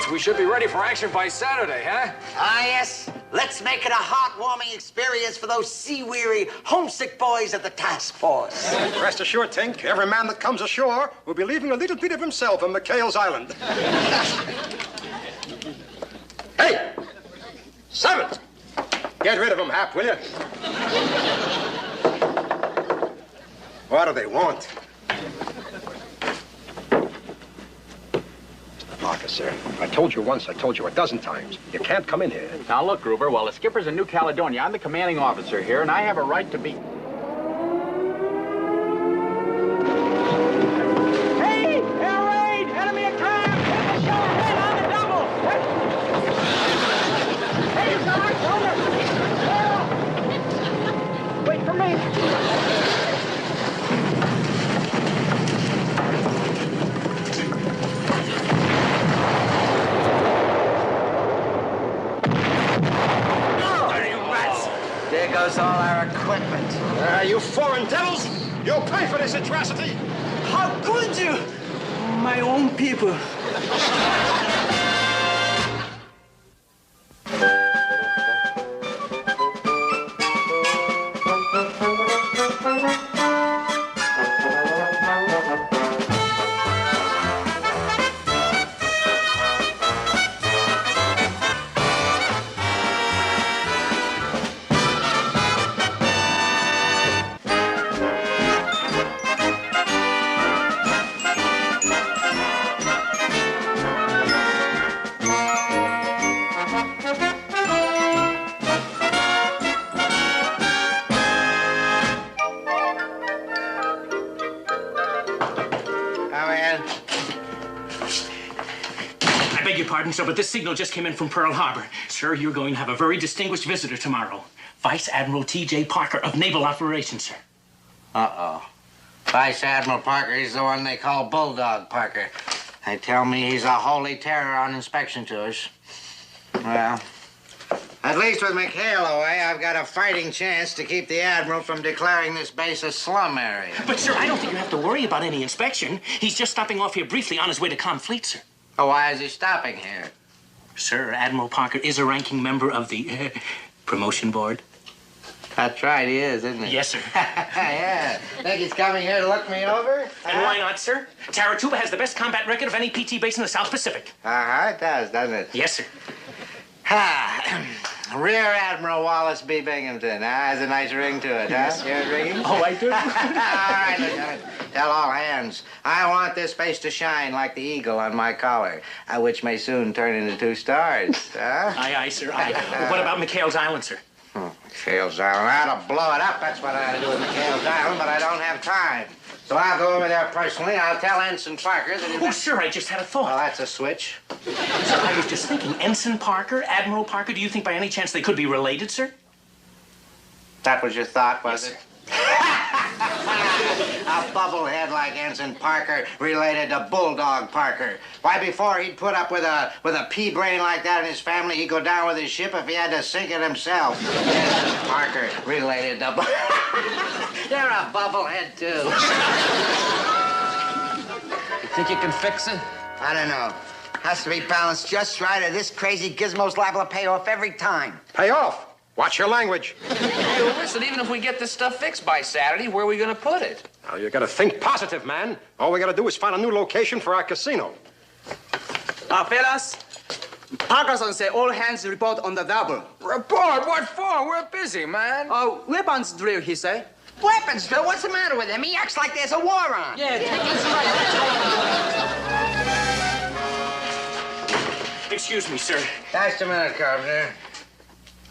Looks we should be ready for action by Saturday, huh? Ah, yes. Let's make it a heartwarming experience for those sea-weary, homesick boys of the task force. Rest assured, Tink, every man that comes ashore will be leaving a little bit of himself on McHale's Island. Hey! Seventh! Get rid of him, Hap, will you? What do they want? Parker, sir. I told you once, I told you a dozen times. You can't come in here. Now, look, Gruber, while the skipper's in New Caledonia, I'm the commanding officer here, and I have a right to be... Hey! Air raid! Enemy attack! Hit the shore ahead on the double! Hey, Sarge, over! Wait for me! There goes all our equipment. You foreign devils! You'll pay for this atrocity! How could you? My own people. I beg your pardon, sir, but this signal just came in from Pearl Harbor. Sir, you're going to have a very distinguished visitor tomorrow. Vice Admiral T.J. Parker of Naval Operations, sir. Uh-oh. Vice Admiral Parker, he's the one they call Bulldog Parker. They tell me he's a holy terror on inspection tours. Well, at least with McHale away, I've got a fighting chance to keep the Admiral from declaring this base a slum area. But, sir, I don't think you have to worry about any inspection. He's just stopping off here briefly on his way to Confleet, sir. Oh, why is he stopping here? Sir, Admiral Parker is a ranking member of the promotion board. That's right, he is, isn't he? Yes, sir. Yeah. Think he's coming here to look me over? And why not, sir? Taratuba has the best combat record of any PT base in the South Pacific. Uh-huh, it does, doesn't it? Yes, sir. Rear Admiral Wallace B. Binghamton. Has a nice ring to it, huh? You hear it ringing? Oh, I do? All right, Lieutenant. Tell all hands. I want this base to shine like the eagle on my collar, which may soon turn into 2 stars. Huh? Aye, aye, sir, aye. What about McHale's Island, sir? McHale's Island. I ought to blow it up. That's what I ought to do with McHale's Island, but I don't have time. So I'll go over there personally. I'll tell Ensign Parker that... Oh, sir, I just had a thought. Well, that's a switch. Sir, I was just thinking, Ensign Parker, Admiral Parker, do you think by any chance they could be related, sir? That was your thought, was Yes, it? sir. A bubblehead like Ensign Parker related to Bulldog Parker. Why, before he'd put up with a pea brain like that in his family, he'd go down with his ship if he had to sink it himself. Ensign Parker related to... You're a bubblehead, too. You think you can fix it? I don't know. Has to be balanced just right, or this crazy gizmo's liable to pay off every time. Pay off! Watch your language. Hey, well, listen, even if we get this stuff fixed by Saturday, where are we going to put it? Now, you gotta think positive, man. All we gotta do is find a new location for our casino. Fellas, Parkerson say all hands report on the double. Report? What for? We're busy, man. Weapons drill, he say. Weapons drill? What's the matter with him? He acts like there's a war on. Yeah, that's right. Excuse me, sir. Just a minute, Carpenter.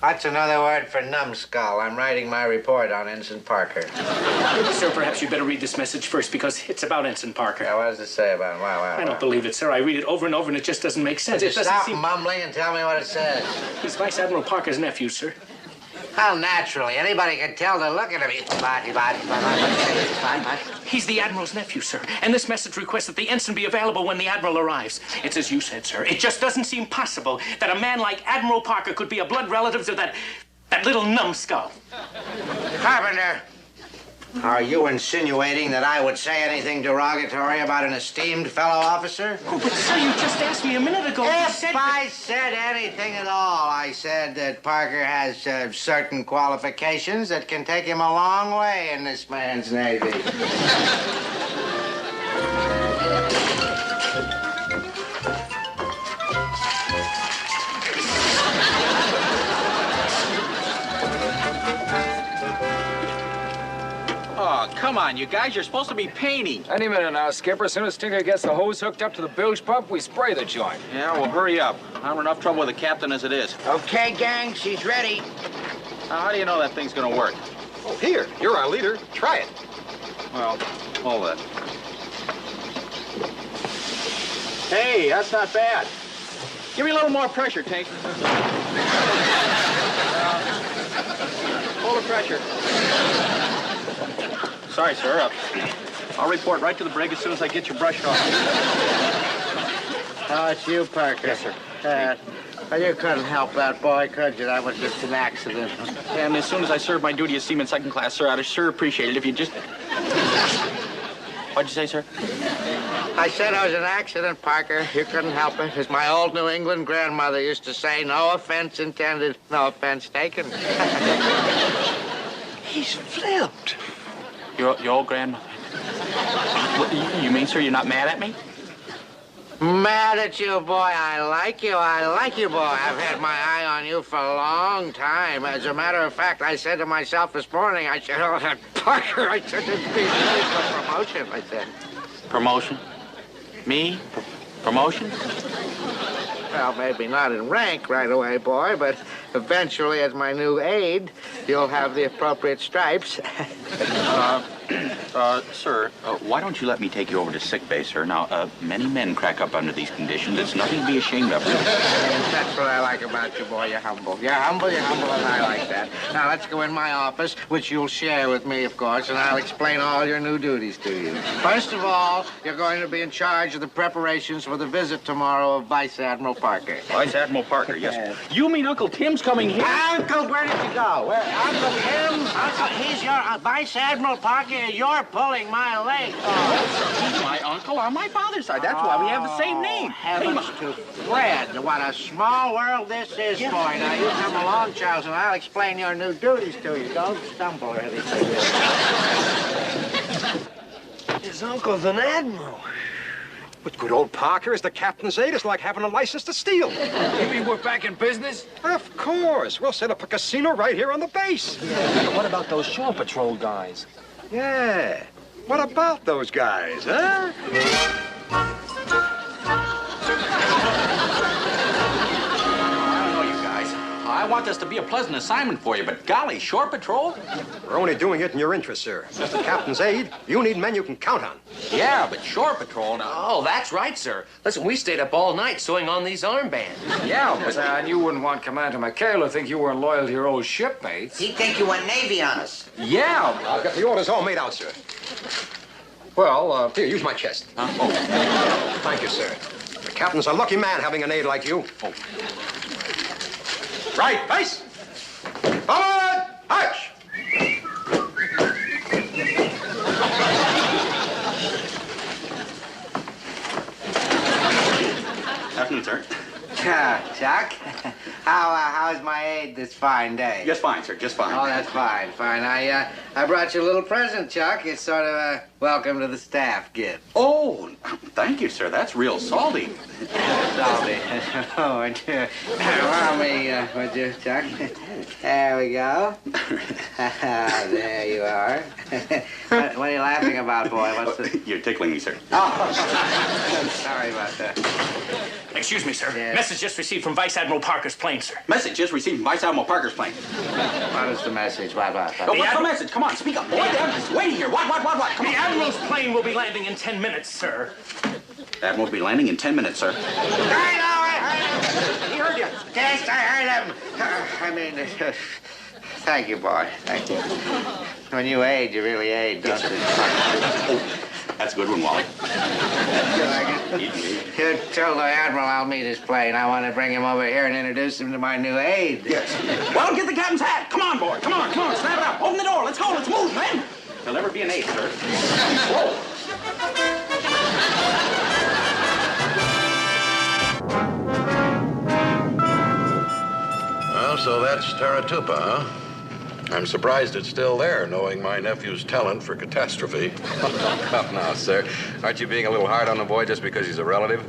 That's another word for numbskull. I'm writing my report on Ensign Parker. Sir, perhaps you'd better read this message first because it's about Ensign Parker. Now, what does it say about him? Wow. I don't believe it, sir. I read it over and over and it just doesn't make sense. It doesn't Stop seem... mumbling and tell me what it says. He's Vice Admiral Parker's nephew, sir. How naturally. Anybody can tell to look at him. He's the Admiral's nephew, sir. And this message requests that the ensign be available when the Admiral arrives. It's as you said, sir. It just doesn't seem possible that a man like Admiral Parker could be a blood relative to that little numbskull. Carpenter, Are you insinuating that I would say anything derogatory about an esteemed fellow officer? Oh, but sir, you just asked me a minute ago. If I said anything at all, I said that Parker has certain qualifications that can take him a long way in this man's Navy. Oh, come on, you guys. You're supposed to be painting. Any minute now, Skipper. As soon as Tinker gets the hose hooked up to the bilge pump, we spray the joint. Yeah, well, hurry up. I'm in enough trouble with the captain as it is. Okay, gang, she's ready. Now, how do you know that thing's gonna work? Oh, here, you're our leader. Try it. Well, hold it. Hey, that's not bad. Give me a little more pressure, Tink. Hold the pressure. Sorry, sir. I'll report right to the brig as soon as I get your brush off. Oh, it's you, Parker. Yes, sir. Well, you couldn't help that boy, could you? That was just an accident. And as soon as I serve my duty as seaman second class, sir, I'd sure appreciate it if you just... What'd you say, sir? I said it was an accident, Parker. You couldn't help it. As my old New England grandmother used to say, no offense intended, no offense taken. He's flipped. Your old grandmother. What, you mean, sir, you're not mad at me? Mad at you, boy. I like you. I like you, boy. I've had my eye on you for a long time. As a matter of fact, I said to myself this morning, I said, oh, that Parker, I said, it'd be ready for promotion, I said. Promotion? Me? Promotion? Well, maybe not in rank right away, boy, but eventually, as my new aide, you'll have the appropriate stripes. Sir, why don't you let me take you over to sick bay, sir? Now, many men crack up under these conditions. It's nothing to be ashamed of. That's what I like about you, boy. You're humble. You're humble, and I like that. Now, let's go in my office, which you'll share with me, of course, and I'll explain all your new duties to you. First of all, you're going to be in charge of the preparations for the visit tomorrow of Vice Admiral Parker. Vice Admiral Parker, yes. You mean Uncle Tim's coming here? Uncle, where did you go? Where? Uncle Tim? Uncle, he's your Vice Admiral Parker. You're pulling my leg. Oh, He's my uncle on my father's side. That's why we have the same name. Heavens to Fred. What a small world this is, boy. Now, you come along, Charles, and I'll explain your new duties to you. Don't stumble or anything. His uncle's an admiral. But good old Parker is the captain's aide. It's like having a license to steal. You mean we're back in business? Of course. We'll set up a casino right here on the base. What about those shore patrol guys? Yeah. What about those guys, huh? I don't know, you guys. I want this to be a pleasant assignment for you, but golly, shore patrol? We're only doing it in your interest, sir. As the captain's aide, you need men you can count on. Yeah, but shore patrol now. Oh, that's right, sir. Listen, we stayed up all night sewing on these armbands. Yeah, but and you wouldn't want Commander McHale to think you weren't loyal to your old shipmates. He'd think you went Navy on us. Yeah. I've got the orders all made out, sir. Well, here, use my chest. Huh? Oh. Thank you, sir. The captain's a lucky man having an aide like you. Oh. Right, face. Forward, march. Afternoon, sir. Chuck, how's my aide this fine day? Just fine, sir. Just fine. Oh, that's fine, fine. I brought you a little present, Chuck. It's sort of a welcome to the staff gift. Oh, thank you, sir. That's real salty. Salty. Oh, would you, Chuck? There we go. There you are. What are you laughing about, boy? What's the... You're tickling me, sir. Oh, sorry about that. Excuse me, sir. Yeah. Message just received from Vice Admiral Parker's plane, sir. Message just received from Vice Admiral Parker's plane. What is the message? What? Oh, what's the message? Come on, speak up. Boy, the Admiral's waiting here. What? Come The on. Admiral's plane will be landing in 10 minutes, sir. The Admiral will be landing in 10 minutes, sir. I heard him. He heard you. Yes, I heard him. Thank you, boy. Thank you. When you aid, you really aid, don't you? Oh, that's a good one, Wally. You like it? You tell the Admiral I'll meet his plane. I want to bring him over here and introduce him to my new aide. Yes. Well, get the captain's hat. Come on, boy. Come on. Snap it up. Open the door. Let's go. Let's move, man. He'll never be an ace, sir. Well, so that's Taratupa, huh? I'm surprised it's still there, knowing my nephew's talent for catastrophe. Come now, sir. Aren't you being a little hard on the boy just because he's a relative?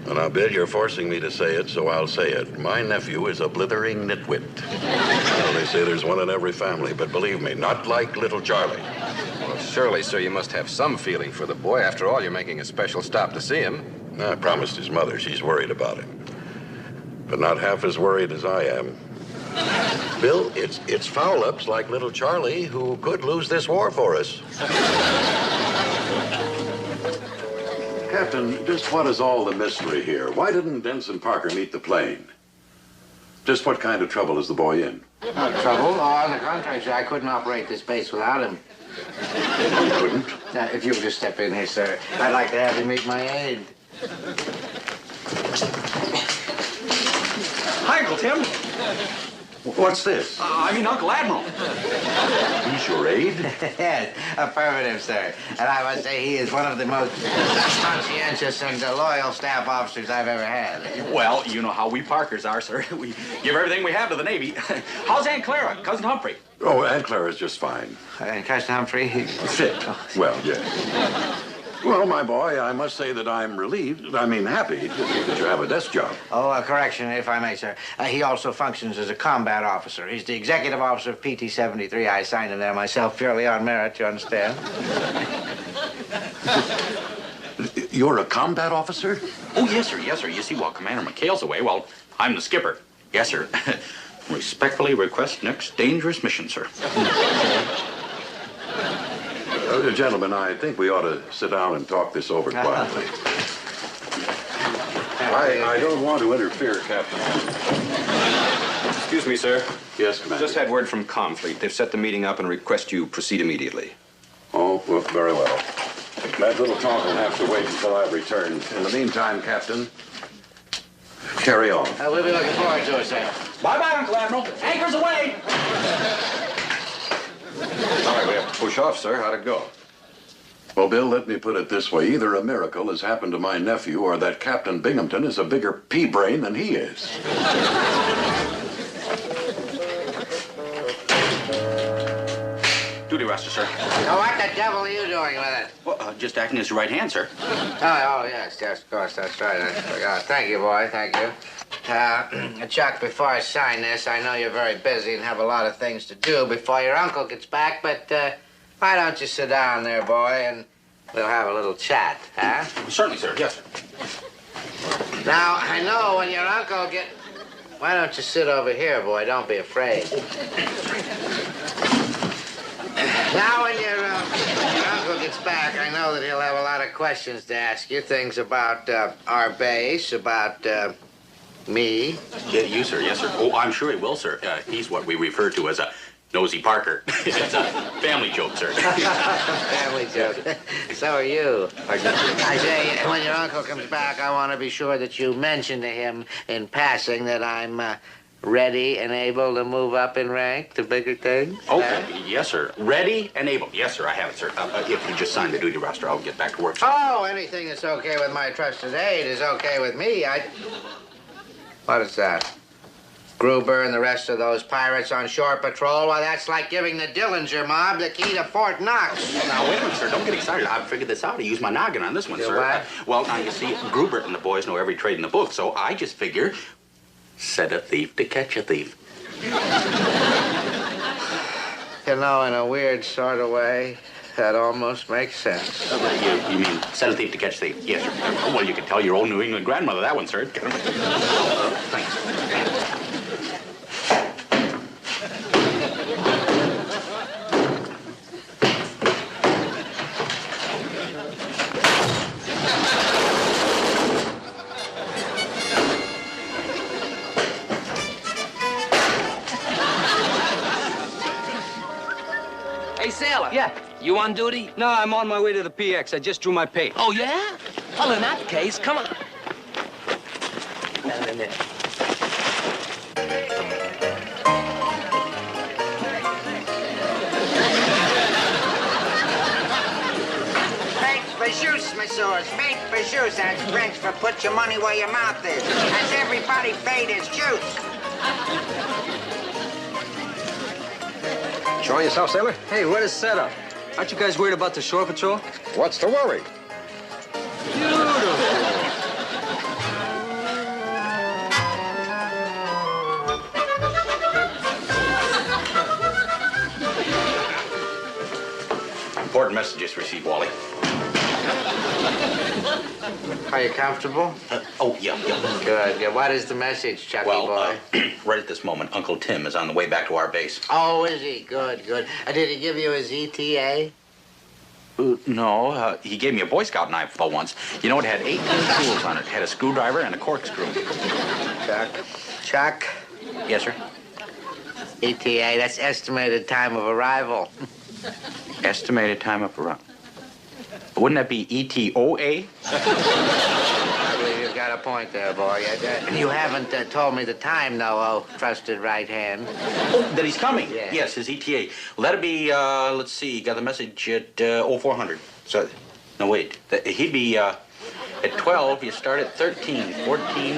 Well, now, Bill, you're forcing me to say it, so I'll say it. My nephew is a blithering nitwit. Well, they say there's one in every family, but believe me, not like little Charlie. Well, surely, sir, you must have some feeling for the boy. After all, you're making a special stop to see him. I promised his mother she's worried about him. But not half as worried as I am. Bill, it's foul-ups like little Charlie who could lose this war for us. Captain, just what is all the mystery here? Why didn't Ensign Parker meet the plane? Just what kind of trouble is the boy in? No trouble. Oh, on the contrary, sir, I couldn't operate this base without him. You couldn't? Now, if you'll just step in here, sir, I'd like to have you meet my aide. Hi, Uncle Tim. What's this? I mean, Uncle Admiral. He's your aide? Yes, affirmative, sir. And I must say he is one of the most conscientious and loyal staff officers I've ever had. Well, you know how we Parkers are, sir. We give everything we have to the Navy. How's Aunt Clara, Cousin Humphrey? Oh, Aunt Clara's just fine. And Cousin Humphrey, Fit. Well, yes. Well, my boy, I must say that I'm happy that you have a desk job. Oh, a correction, if I may, sir. He also functions as a combat officer. He's the executive officer of PT-73. I signed him there myself purely on merit, you understand? You're a combat officer? Oh, yes, sir, yes, sir. You see, while Commander McHale's away, well, I'm the skipper. Yes, sir. Respectfully request next dangerous mission, sir. Gentlemen, I think we ought to sit down and talk this over quietly. I don't want to interfere, Captain. Excuse me, sir. Yes, Commander. Just had word from Comfleet. They've set the meeting up and request you proceed immediately. Oh, well, very well. That little talk will have to wait until I return. In the meantime, Captain, carry on. We'll be looking forward to it, sir. Bye-bye, Uncle Admiral. Anchors away. All right, we have to push off, sir. How'd it go? Well, Bill, let me put it this way. Either a miracle has happened to my nephew or that Captain Binghamton is a bigger pea-brain than he is. Duty roster, sir. Now, what the devil are you doing with it? Well, just acting as your right hand, sir. Oh, yes, of course, that's right. I forgot. Thank you, boy, thank you. Chuck, before I sign this, I know you're very busy and have a lot of things to do before your uncle gets back, but why don't you sit down there, boy, and we'll have a little chat, huh? Certainly, sir. Yes, sir. Now, I know when your uncle get... Why don't you sit over here, boy? Don't be afraid. Now, when your uncle gets back, I know that he'll have a lot of questions to ask you. Things about our base, about me. Yeah, you, sir. Yes, sir. Oh, I'm sure he will, sir. He's what we refer to as a nosy Parker. It's a family joke, sir. Family joke. So are you. I say, when your uncle comes back, I want to be sure that you mention to him in passing that I'm ready and able to move up in rank to bigger things. Okay. Yes, sir. Ready and able. Yes, sir. I have it, sir. If you just sign the duty roster, I'll get back to work, sir. Oh, anything that's okay with my trusted aide is okay with me. What is that? Gruber and the rest of those pirates on shore patrol? Well, that's like giving the Dillinger mob the key to Fort Knox. Now, wait a minute, sir. Don't get excited. I've figured this out. I used my noggin on this one, sir. What? Well, now, you see, Gruber and the boys know every trade in the book, so I just figure set a thief to catch a thief. You know, in a weird sort of way, that almost makes sense. You mean set a thief to catch a thief? Yes, sir. Well, you can tell your old New England grandmother that one, sir. Thanks. Hey, sailor. Yeah. You on duty? No, I'm on my way to the PX. I just drew my pay. Oh, yeah? Well, in that case, come on. dinosaurs. Fate for juice. That's French for put your money where your mouth is. That's everybody fate is juice. Enjoy yourself, sailor? Hey, what is setup? Aren't you guys worried about the shore patrol? What's the worry? Important messages received, Wally. Are you comfortable? Yeah. Good, good. What is the message, Chucky boy? Right at this moment, Uncle Tim is on the way back to our base. Oh, is he? Good, good. Did he give you his ETA? No, he gave me a Boy Scout knife for once. You know, it had 18 tools on it. It had a screwdriver and a corkscrew. Chuck? Yes, sir? ETA, that's estimated time of arrival. Estimated time of arrival. Wouldn't that be ETOA? I believe you've got a point there, boy. You haven't told me the time, though, oh, trusted right hand. Oh, that he's coming? Yeah. Yes, his ETA. Well, that'll be, let's see, got the message at 0400. So, no, wait. He'd be at 12. You start at 13, 14. We'll be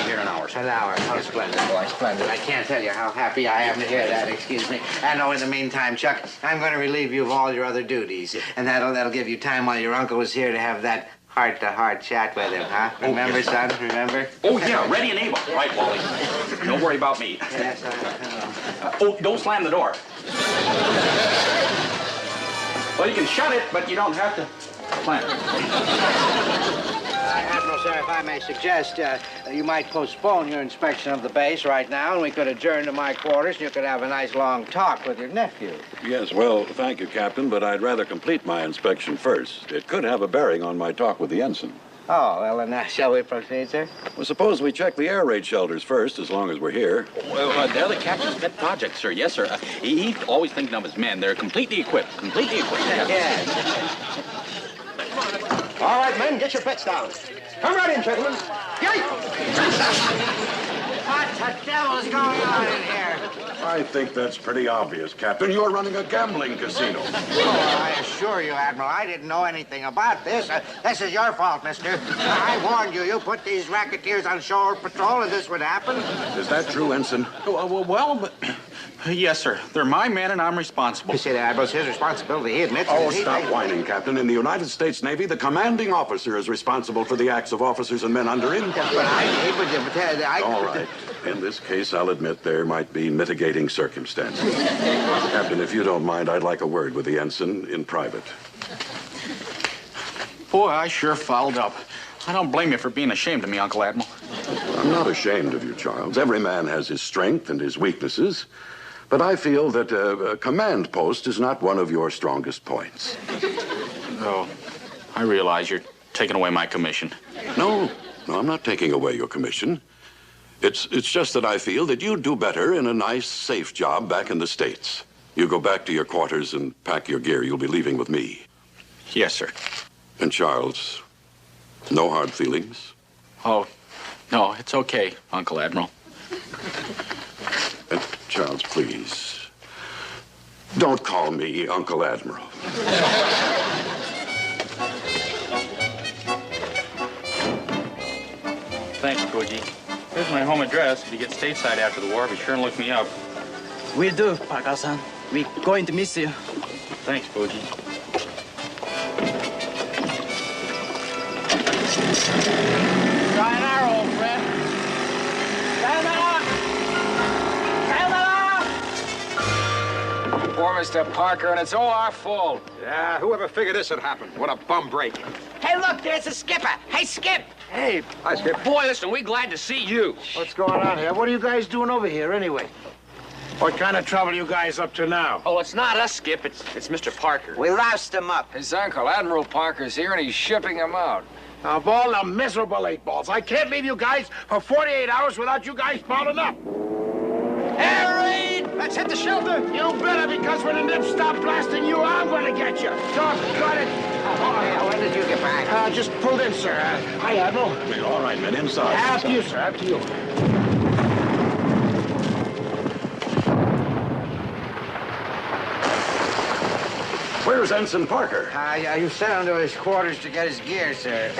here an hour. An hour. Oh, splendid, boy, splendid. I can't tell you how happy I am to hear that, excuse me. And in the meantime, Chuck, I'm going to relieve you of all your other duties. And that'll give you time while your uncle is here to have that heart-to-heart chat with him, huh? Remember, yes. Son? Remember? Oh, yeah, ready and able. Right, Wally. Don't worry about me. Yes, I know. Don't slam the door. Well, you can shut it, but you don't have to slam it. Admiral, sir, if I may suggest, you might postpone your inspection of the base right now, and we could adjourn to my quarters, and you could have a nice long talk with your nephew. Yes, well, thank you, Captain, but I'd rather complete my inspection first. It could have a bearing on my talk with the ensign. Oh, well, then, shall we proceed, sir? Well, suppose we check the air raid shelters first, as long as we're here. Well, they're the captain's pet project, sir. Yes, sir. He's always thinking of his men. They're completely equipped. Completely equipped. Yes. All right, men, get your bets down. Come right in, gentlemen. Yay! What the devil's going on in here? I think that's pretty obvious, Captain. You're running a gambling casino. Oh, I assure you, Admiral, I didn't know anything about this. This is your fault, mister. I warned you. You put these racketeers on shore patrol and this would happen. Is that true, Ensign? Well, but... Yes, sir. They're my men, and I'm responsible. You see, the Admiral's his responsibility. He admits Oh, it. stop whining, Captain. In the United States Navy, the commanding officer is responsible for the acts of officers and men under him. But I All right. In this case, I'll admit there might be mitigating circumstances. Captain, if you don't mind, I'd like a word with the ensign in private. Boy, I sure fouled up. I don't blame you for being ashamed of me, Uncle Admiral. I'm not ashamed of you, Charles. Every man has his strength and his weaknesses. But I feel that a command post is not one of your strongest points. Oh, I realize you're taking away my commission. No, I'm not taking away your commission. It's just that I feel that you'd do better in a nice, safe job back in the States. You go back to your quarters and pack your gear. You'll be leaving with me. Yes, sir. And Charles, no hard feelings? Oh, no, it's okay, Uncle Admiral. And Charles, please, don't call me Uncle Admiral. Thanks, Poogie. Here's my home address. If you get stateside after the war, be sure and look me up. Will do, Parker-san. We're going to miss you. Thanks, Poogie. Sayonara, old friend. Sayonara! Sayonara! Poor Mr. Parker, and it's all our fault. Yeah, whoever figured this would happen? What a bum break. Hey, look, there's the skipper. Hey, Skip. Hey. Hi, Skip. Boy, listen, we're glad to see you. What's going on here? What are you guys doing over here, anyway? What kind of trouble you guys up to now? Oh, it's not us, Skip. It's Mr. Parker. We loused him up. His uncle, Admiral Parker's here, and he's shipping him out. Of all the miserable eight balls, I can't leave you guys for 48 hours without you guys fouling up. Air raid! Let's hit the shelter. You better, because when the nips stop blasting you, I'm going to get you. Got it. When did you get back? Just pulled in, sir. Hi, Admiral. All right, men, inside. After you, sir. After you. Where Where's Ensign Parker? You sent him to his quarters to get his gear, sir.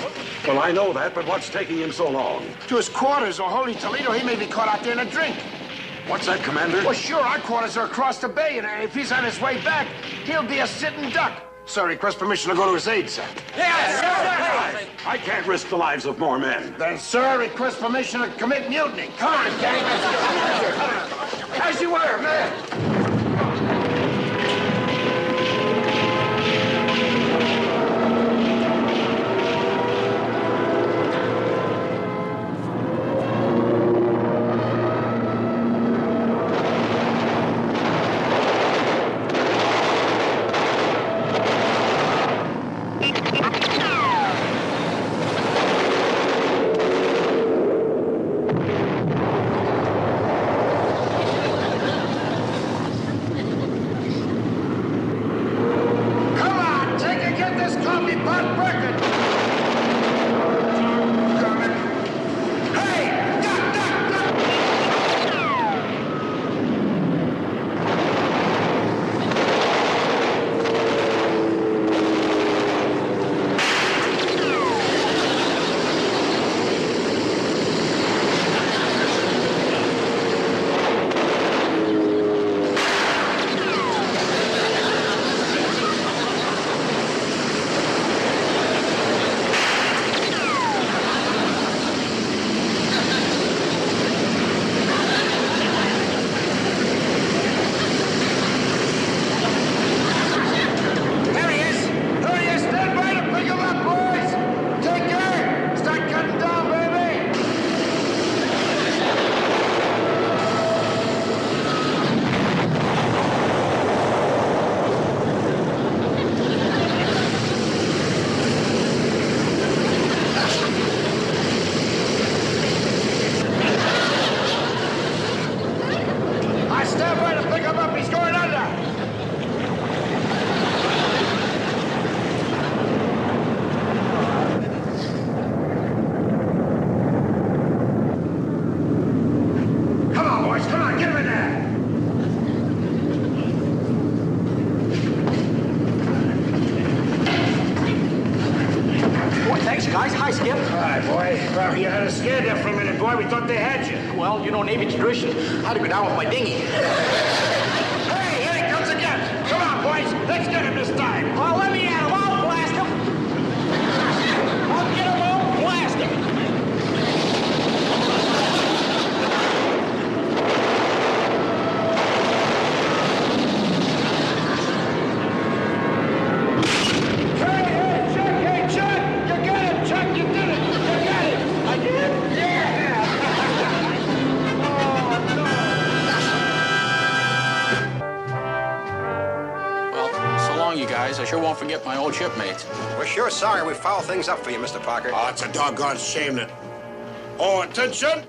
Well, I know that, but what's taking him so long? To his quarters, or holy Toledo, he may be caught out there in a drink. What's that, Commander? Well, sure, our quarters are across the bay, and if he's on his way back, he'll be a sitting duck. Sir, request permission to go to his aid, sir. Yes, sir! I can't risk the lives of more men. Then, sir, request permission to commit mutiny. Come on, gang, let's go. As you were, man. Well, you had us scared there for a minute, boy. We thought they had you. Well, you know, Navy tradition. I had to go down with my dinghy. Hey, here he comes again. Come on, boys. Let's get him this time. Well, let me at him. I'll blast him. I'll get him. I'll blast him. I sure won't forget my old shipmates. We're sure sorry we fouled things up for you, Mr. Parker. Oh, it's a doggone shame that... Oh, attention!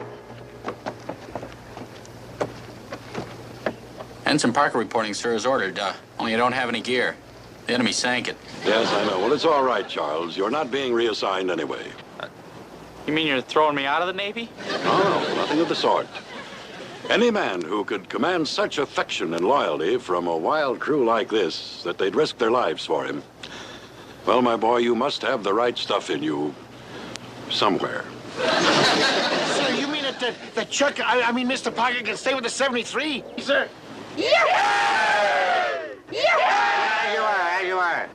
Ensign Parker reporting, sir, as ordered. Only I don't have any gear. The enemy sank it. Yes, I know. Well, it's all right, Charles. You're not being reassigned anyway. You mean you're throwing me out of the Navy? No, nothing of the sort. Any man who could command such affection and loyalty from a wild crew like this, that they'd risk their lives for him. Well, my boy, you must have the right stuff in you somewhere. Sir, you mean that Chuck, I mean Mr. Parker can stay with the 73? Sir? Yeah, you are.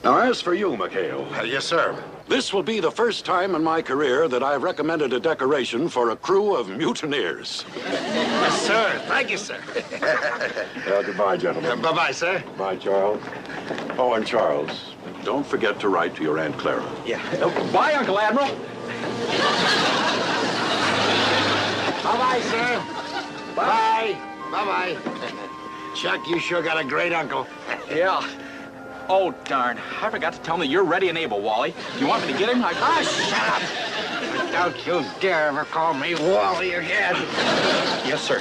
Now, as for you, McHale. Yes, sir. This will be the first time in my career that I've recommended a decoration for a crew of mutineers. Yes, sir. Thank you, sir. Well, goodbye, gentlemen. Bye-bye, sir. Bye, Charles. Oh, and Charles, don't forget to write to your Aunt Clara. Yeah. Bye, Uncle Admiral. Bye-bye, sir. Bye. Bye-bye. Chuck, you sure got a great uncle. Yeah. Oh, darn. I forgot to tell him that you're ready and able, Wally. You want me to get him? Shut up! Don't you dare ever call me Wally again. Yes, sir.